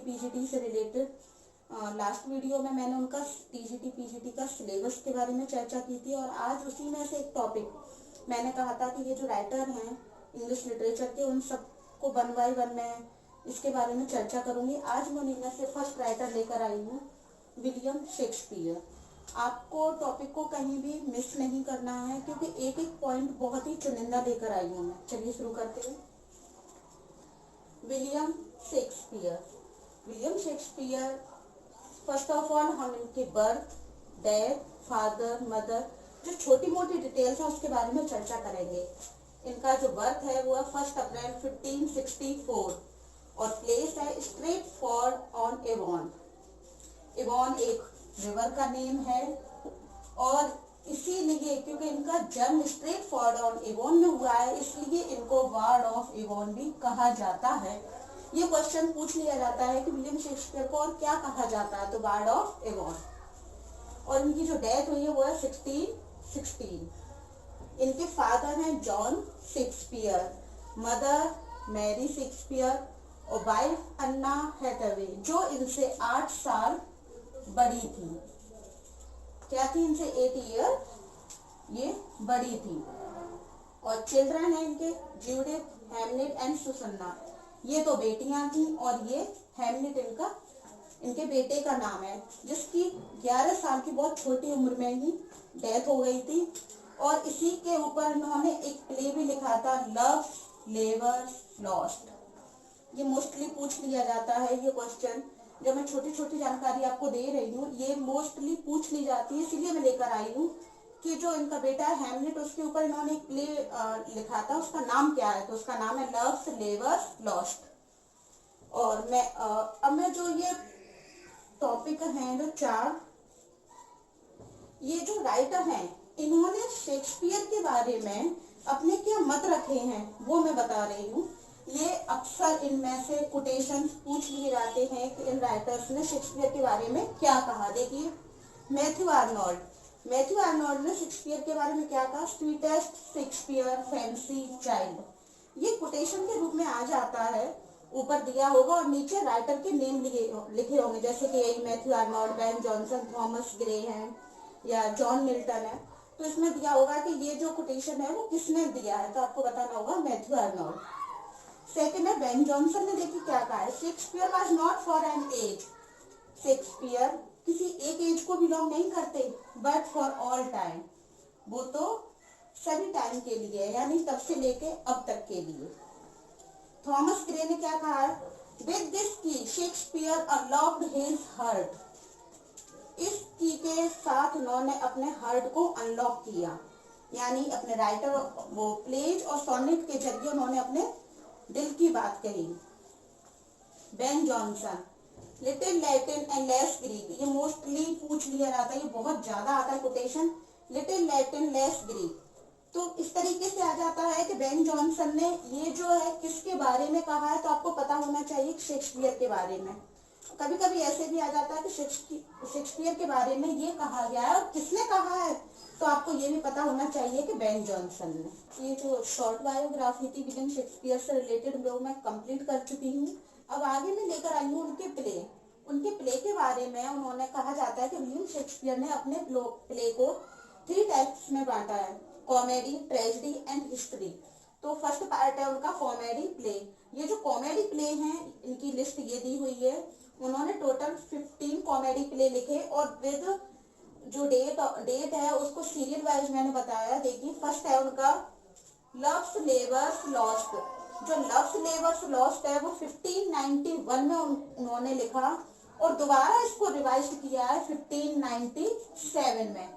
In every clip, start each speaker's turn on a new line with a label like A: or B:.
A: PGT से related last video में मैंने उनका टीजीटी पीजीटी का सिलेबस के बारे में चर्चा की थी और आज उसी में से एक टॉपिक मैंने कहा था कि ये जो राइटर हैं इंग्लिश लिटरेचर के उन सबको वन बाय वन मैं इसके बारे में चर्चा करूंगी। आज मैं उन्हीं में से फर्स्ट राइटर लेकर आई हूँ विलियम शेक्सपियर। आपको टॉपिक को कहीं भी मिस नहीं करना है क्योंकि एक एक पॉइंट बहुत ही चुनिंदा लेकर आई हूँ मैं। चलिए शुरू करते हैं। William Shakespeare. William Shakespeare first of all हम इनके बर्थ, डेथ, फादर, मदर जो छोटी मोटी डिटेल्स है उसके बारे में चर्चा करेंगे। इनका जो बर्थ है वो है 1 अप्रैल 1564 और प्लेस है स्ट्रेटफोर्ड ऑन एवॉन। एवॉन एक रिवर का नेम है और इसीलिए क्योंकि इनका जन्म स्ट्रेटफोर्ड ऑन एवॉन में हुआ है इसलिए इनको वार्ड ऑफ एवॉन भी कहा जाता है। ये क्वेश्चन पूछ लिया जाता है कि विलियम शेक्सपियर को और क्या कहा जाता है, तो वार्ड ऑफ एवॉन। और इनकी जो डेथ हुई है वो है 1616। इनके फादर हैं John Shakespeare, mother Mary Shakespeare और वाइफ अन्ना हैथवे जो इनसे 8 साल बड़ी थी। क्या थी? इनसे 8 ईयर ये बड़ी थी। और चिल्ड्रन है इनके जूडिथ, हैमलेट एंड सुसन्ना। ये तो बेटियां थी और ये हैमलेट इनके बेटे का नाम है जिसकी 11 साल की बहुत छोटी उम्र में ही डेथ हो गई थी। और इसी के ऊपर इन्होंने एक प्ले भी लिखा था, लव लेवर लॉस्ट। ये मोस्टली पूछ लिया जाता है ये क्वेश्चन। जब मैं छोटी छोटी जानकारी आपको दे रही हूँ ये मोस्टली पूछ ली जाती है, इसलिए मैं लेकर आई हूँ कि जो इनका बेटा है हैमलेट उसके ऊपर इन्होंने एक प्ले लिखा था, उसका नाम क्या है? तो उसका नाम है लव्स लेवर्स लॉस्ट। और अब मैं जो ये टॉपिक है जो 4 ये जो राइटर हैं इन्होंने शेक्सपियर के बारे में अपने क्या मत रखे हैं वो मैं बता रही हूँ। ये अक्सर इनमें से कोटेशंस पूछ लिए जाते हैं कि इन राइटर्स ने शेक्सपियर के बारे में क्या कहा। देखिए मैथ्यू आर्नोल्ड ने शेक्सपियर के बारे में क्या कहा? Sweetest Shakespeare fancy child. ये कोटेशन के रूप में आ जाता है, ऊपर दिया होगा और नीचे राइटर के नेम लिखे होंगे, जैसे कि यही Matthew Arnold, Ben Jonson, Thomas Gray हैं या जॉन मिल्टन है। तो इसमें दिया होगा कि ये जो कोटेशन है वो किसने दिया है, तो आपको बताना होगा मैथ्यू आर्नोल्ड। सेकेंड है बेन जॉनसन ने, देखिए क्या कहा है, Shakespeare was not for an age. Shakespeare किसी एक एज को बिलोंग नहीं करते, बट फॉर ऑल टाइम। वो तो सभी टाइम के लिए, यानी तब से लेके अब तक के लिए। थॉमस ग्रे ने क्या कहा है? विद दिस की शेक्सपियर अनलॉक्ड हिज हार्ट। इस की के साथ उन्होंने अपने हार्ट को अनलॉक किया, यानी अपने राइटर वो प्लेज और सोनेट के जरिए उन्होंने अपने दिल की बात कही। Ben Jonson, little Latin and less Greek. ये मोस्टली पूछ लिया जाता है, ये बहुत ज्यादा आता है quotation, little Latin less Greek. तो इस तरीके से आ जाता है कि बेन जॉनसन ने ये जो है किसके बारे में कहा है, तो आपको पता होना चाहिए शेक्सपियर के बारे में। कभी कभी ऐसे भी आ जाता है कि शेक्सपियर के बारे में ये कहा गया है और किसने कहा है, तो आपको ये भी पता होना चाहिए कि बेन जॉनसन ने। ये जो शॉर्ट बायोग्राफी थी विलियम शेक्सपियर से रिलेटेड वो मैं कंप्लीट कर चुकी हूँ। अब आगे मैं लेकर आई हूँ उनके प्ले के बारे में। उन्होंने कहा जाता है कि विलियम शेक्सपियर ने अपने प्ले को 3 टाइप्स में बांटा है, कॉमेडी, ट्रेजेडी एंड हिस्ट्री। तो फर्स्ट पार्ट है उनका कॉमेडी प्ले। ये जो कॉमेडी प्ले हैं इनकी लिस्ट ये दी हुई है। उन्होंने टोटल 15 कॉमेडी प्ले लिखे और विद जो डेट है उसको सीरियल वाइज मैंने बताया। देखिए फर्स्ट है उनका लव्स लेवर्स लॉस्ट। जो लव्स लेवर्स लॉस्ट है वो 1591 में उन्होंने लिखा और दोबारा इसको रिवाइज किया है 1597 में।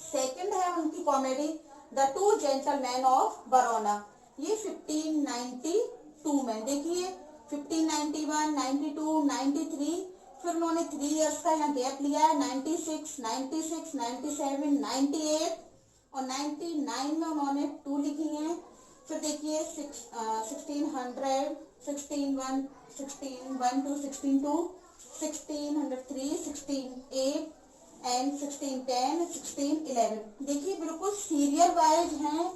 A: सेकंड है उनकी कॉमेडी द 2 जेंटलमैन ऑफ वरोना। ये 1592 में। देखिए 1591, 92, 93, फिर उन्होंने 3 इयर्स का यहाँ गैप लिया है, 96, 96, 97, 98 और 99 में उन्होंने 2 लिखी हैं। फिर देखिए 1600, 1601, 1601 to 1602, 1603, 1608 एंड 1610, 1611। देखिए बिल्कुल सीरियल वाइज हैं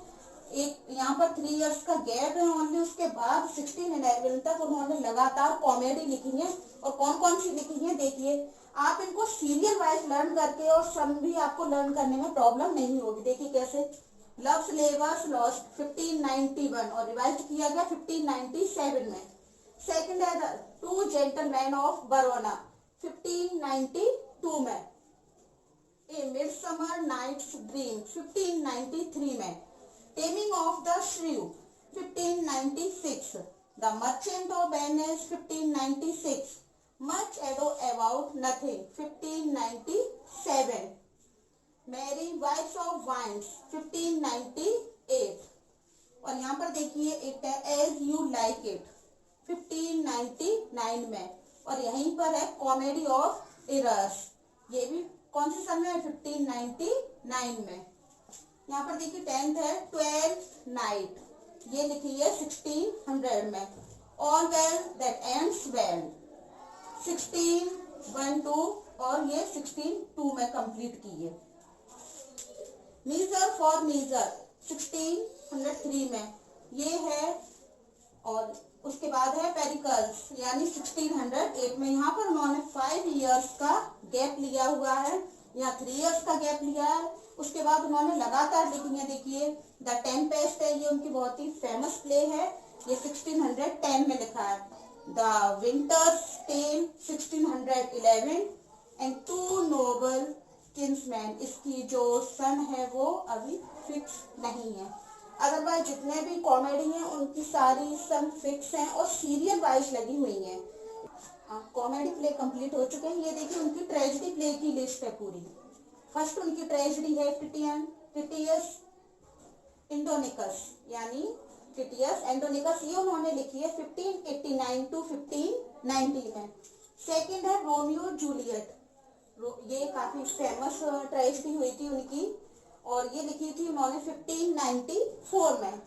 A: एक यहाँ पर 3 इयर्स का गैप है ओनली, उसके बाद 1611 तक उन्होंने लगातार कॉमेडी लिखी है। और कौन कौन सी लिखी है देखिए, आप इनको सीरियल वाइज लर्न करके और सम भी आपको लर्न करने में प्रॉब्लम नहीं होगी। देखिए कैसे, लव स्लेवर्स लॉस्ट 1591 और रिवाइज किया गया 1597 में। सेकंड है the two gentleman of Verona 1592 में। ए मिडसमर नाइट्स ड्रीम 1593 में। Taming of the shrew 1596। The merchant of Venice 1596। Much ado about nothing 1597। Merry wives of Windsor 1598। और यहाँ पर देखिए एक है एज यू लाइक इट 1599 में। और यहीं पर है कॉमेडी ऑफ एरर्स, ये भी कौन से सन में है 1599 में। यहाँ पर देखिए 10th है 12th नाइट, ये लिखी है 1600 में। All well that ends well 1612 और ये 1602 में कंप्लीट की है। मीजर फॉर मीजर 1603 में ये है। और उसके बाद है पेरिकल्स यानी 1608 में। यहाँ पर उन्होंने 5 इयर्स का गैप लिया हुआ है, यहाँ 3 इयर्स का गैप लिया है। उसके बाद उन्होंने लगातार लिखी है। देखिए द टेम्पेस्ट है, ये उनकी बहुत ही फेमस प्ले है, ये 1610 में लिखा है। The winter's tale 1611 and two noble kinsmen, इसकी जो सन है वो अभी फिक्स नहीं है। अदरवाइज जितने भी कॉमेडी हैं उनकी सारी सन फिक्स हैं और सीरियल वाइज लगी हुई हैं। कॉमेडी प्ले कंप्लीट हो चुके हैं। ये देखिए उनकी ट्रेजेडी प्ले की लिस्ट है पूरी। फर्स्ट उनकी ट्रेजेडी है टिटियस एंडोनिकस यानी टिटियस एंडोनिकस, ये उन्होंने लिखी है 1589 to 1590 में। सेकंड है रोमियो जूलियट, ये काफी फेमस ट्रेजेडी हुई थी उनकी और ये लिखी थी उन्होंने 1594 में।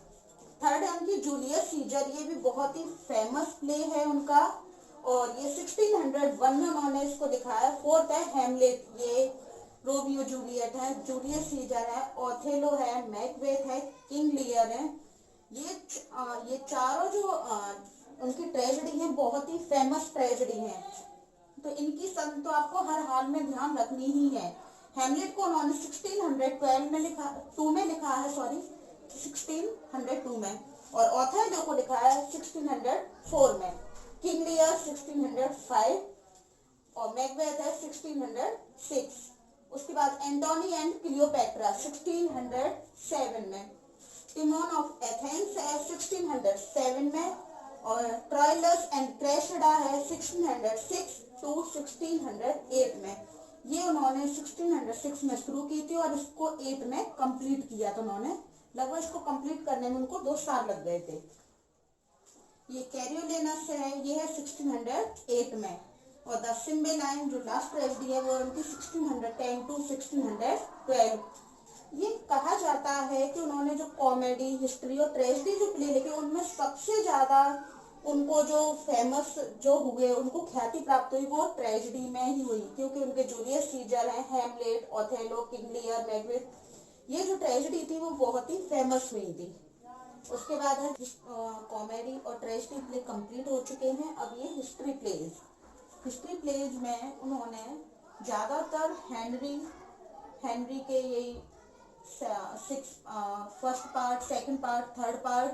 A: थर्ड है उनकी जूलियस सीजर, ये भी बहुत ही फेमस प्ले है उनका और ये 1601 में उन्होंने इसको लिखा है। फोर्थ है हेमलेट, ये रोमियो जूलियट है, जूलियस सीजर है, ओथेलो है, मैकबेथ है, किंग लियर है। ये चारों जो उनकी ट्रेजेडी है बहुत ही फेमस ट्रेजेडी है, तो इनकी सन तो आपको हर हाल में ध्यान रखनी ही है। हेमलेट को उन्होंने 1602 में और ओथेलो को लिखा है 1604 में। किंग लियर 1605 और मैकबेथ है 1606। उसके बाद एंटोनी एंड क्लियोपेट्रा 1607 में। टिमोन ऑफ एथेंस है 1607 में और ट्रायलस एंड क्रेसडा है 1606 to 1608 में। ये उन्होंने 1606 में शुरू की थी और इसको 8 में कंप्लीट किया था उन्होंने। लगभग इसको कंप्लीट करने में उनको 2 साल लग गए थे। ये कैरियोलेनस है, ये है 1608 में और द सिम्बेलाइन जो लास्ट ट्रेजेडी है वो उनकी 1610 to 1612। ये कहा जाता है कि उन्होंने जो कॉमेडी हिस्ट्री और ट्रेजेडी जो प्ले लिखे उनमें सबसे ज्यादा उनको जो फेमस जो हुए, उनको ख्याति प्राप्त हुई वो ट्रेजेडी में ही हुई, क्योंकि उनके जूलियस सीजर हैं, हेमलेट, ओथेलो, किंग लियर, मैकबेथ, ये जो ट्रेजेडी थी वो बहुत ही फेमस हुई थी। उसके बाद है कॉमेडी और ट्रेजेडी प्ले कंप्लीट हो चुके हैं। अब ये हिस्ट्री प्लेज में उन्होंने ज्यादातर हेनरी के यही 6 first part, second part, third part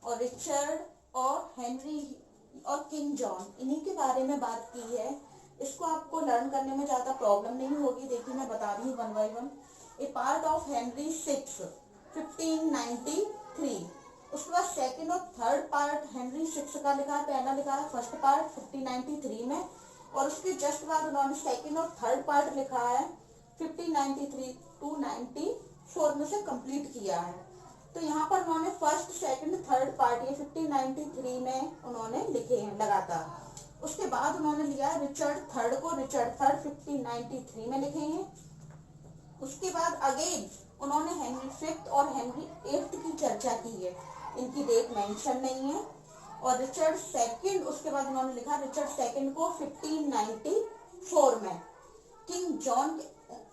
A: और रिचर्ड और हेनरी और किंग जॉन, इन्हीं के बारे में बात की है। इसको आपको लर्न करने में ज्यादा प्रॉब्लम नहीं होगी। देखिए मैं बता रही हूँ 1 by 1। A part of Henry 6 1593। उसके बाद सेकंड और थर्ड पार्ट हेनरी 6 का लिखा है, पहला लिखा है फर्स्ट पार्ट 1593 में और उसके जस्ट बाद उन्होंने सेकंड और थर्ड पार्ट लिखा है 1593 to 94 में से कंप्लीट किया है। तो यहाँ पर उन्होंने फर्स्ट, सेकंड, थर्ड पार्ट ये 1593 में उन्होंने लिखे हैं लगातार। उसके बाद उन्होंने लिया रिचर्ड थर्ड को, रिचर्ड थर्ड 1593 में लिखे हैं। उसके बाद अगेन उन्होंने हेनरी 5th और हेनरी 8th की चर्चा की है, इनकी डेट मेंशन नहीं है। और रिचर्ड सेकंड, उसके बाद उन्होंने लिखा रिचर्ड सेकंड को 1594 में। किंग जॉन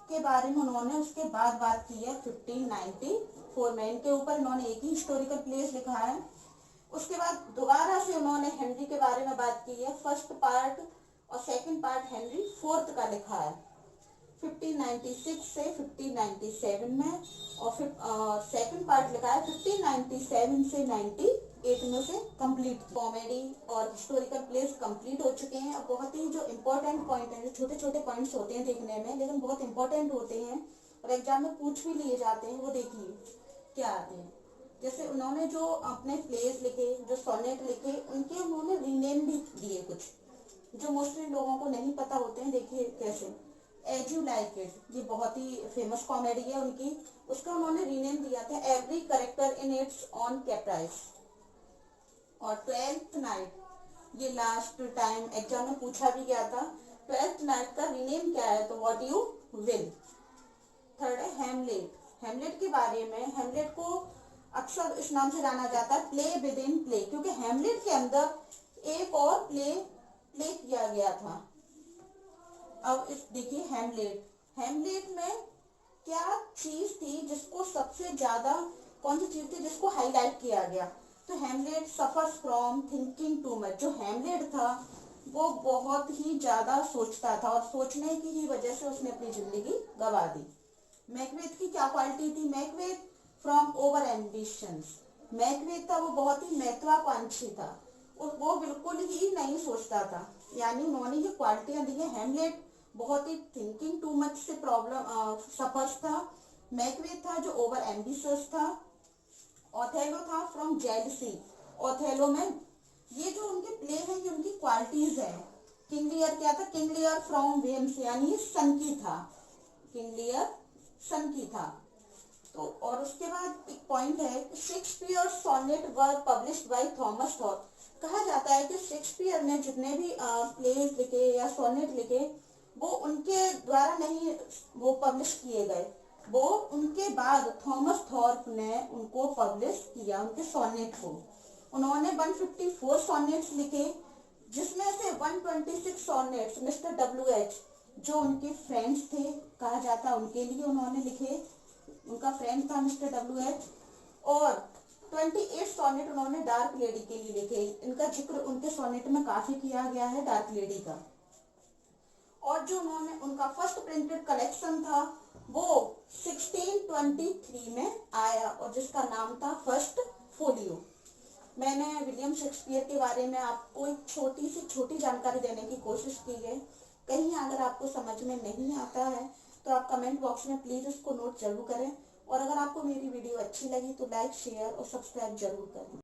A: के बारे में उन्होंने उसके बाद बात की है 1595 4 में इनके ऊपर इन्होंने एक ही हिस्टोरिकल प्लेस लिखा है। उसके बाद दोबारा से उन्होंने हेनरी के बारे में बात की है। फर्स्ट पार्ट और सेकंड पार्ट हेनरी फोर्थ का लिखा है 1596 से 1597 में, और फिर सेकंड पार्ट लिखा है 1597 से 98 में से कंप्लीट। कॉमेडी और हिस्टोरिकल प्लेस कंप्लीट हो चुके हैं। अब बहुत ही जो इम्पोर्टेंट पॉइंट है, जो छोटे छोटे पॉइंट्स होते हैं देखने में लेकिन बहुत इंपॉर्टेंट होते हैं और एग्जाम में पूछ भी लिए जाते हैं, वो देखिए क्या आते हैं। जैसे उन्होंने जो अपने प्लेस लिखे, जो सोनेट लिखे, उनके उन्होंने रीनेम भी दिए कुछ, जो मोस्टली लोगों को नहीं पता होते हैं। देखिए कैसे, एज यू लाइक इट, ये बहुत ही फेमस कॉमेडी है उनकी, उसका उन्होंने रीनेम दिया था every character in its on कैप्राइज। और 12th नाइट, ये लास्ट टाइम एग्जाम में पूछा भी गया था, 12th नाइट का रीनेम क्या है, तो व्हाट यू विल। थर्ड है हेमलेट। हेमलेट के बारे में, हेमलेट को अक्सर इस नाम से जाना जाता है प्ले विद इन प्ले, क्योंकि हेमलेट के अंदर एक और प्ले किया गया था। अब इस देखिए हेमलेट, हेमलेट में क्या चीज थी जिसको सबसे ज्यादा, कौन सी चीज थी जिसको हाईलाइट किया गया, तो Hamlet suffers from thinking too much. जो हेमलेट था वो बहुत ही ज्यादा सोचता था और सोचने की ही वजह से उसने अपनी जिंदगी गंवा दी। मैकबेथ की क्या क्वालिटी थी, Macbeth from over ambitions, Macbeth था वो बहुत ही महत्वाकांक्षी था और वो बिल्कुल ही नहीं सोचता था, यानी उन्होंने ये क्वालिटियां दी है। हेमलेट बहुत ही थिंकिंग टू मच से प्रॉब्लम सफर्स था। मैकबेथ था जो ओवर एम्बिशियस था। ओथेलो था फ्रॉम जेलसी, ओथेलो में ये जो उनके प्ले हैं ये उनकी क्वालिटीज है। किंग लियर क्या था, किंग लियर फ्रॉम वेम्स, यानी सन की था, किंग लियर सन की था। तो और उसके बाद एक पॉइंट है, Shakespeare sonnet were published by Thomas थॉट। कहा जाता है कि शेक्सपियर ने जितने भी प्लेस लिखे या सोनेट लिखे वो उनके द्वारा नहीं वो पब्लिश किए गए, वो उनके बाद थॉमस थॉर्प ने उनको पब्लिश किया, उनके सोनेट को। उन्होंने 154 सोनेट्स लिखे, जिसमें से 126 सोनेट्स मिस्टर WH जो उनके फ्रेंड्स थे, कहा जाता उनके लिए उन्होंने लिखे, उनका फ्रेंड था मिस्टर WH। और 28 सोनेट उन्होंने डार्क लेडी के लिए लिखे। इनका जिक्र उनके सोनेट में काफी किया गया है, डार्क लेडी का। और जो उन्होंने उनका फर्स्ट प्रिंटेड कलेक्शन था वो 1623 में आया और जिसका नाम था फर्स्ट फोलियो। मैंने विलियम शेक्सपियर के बारे में आपको एक छोटी सी छोटी जानकारी देने की कोशिश की है। कहीं अगर आपको समझ में नहीं आता है तो आप कमेंट बॉक्स में प्लीज उसको नोट जरूर करें, और अगर आपको मेरी वीडियो अच्छी लगी तो लाइक, शेयर और सब्सक्राइब जरूर करें।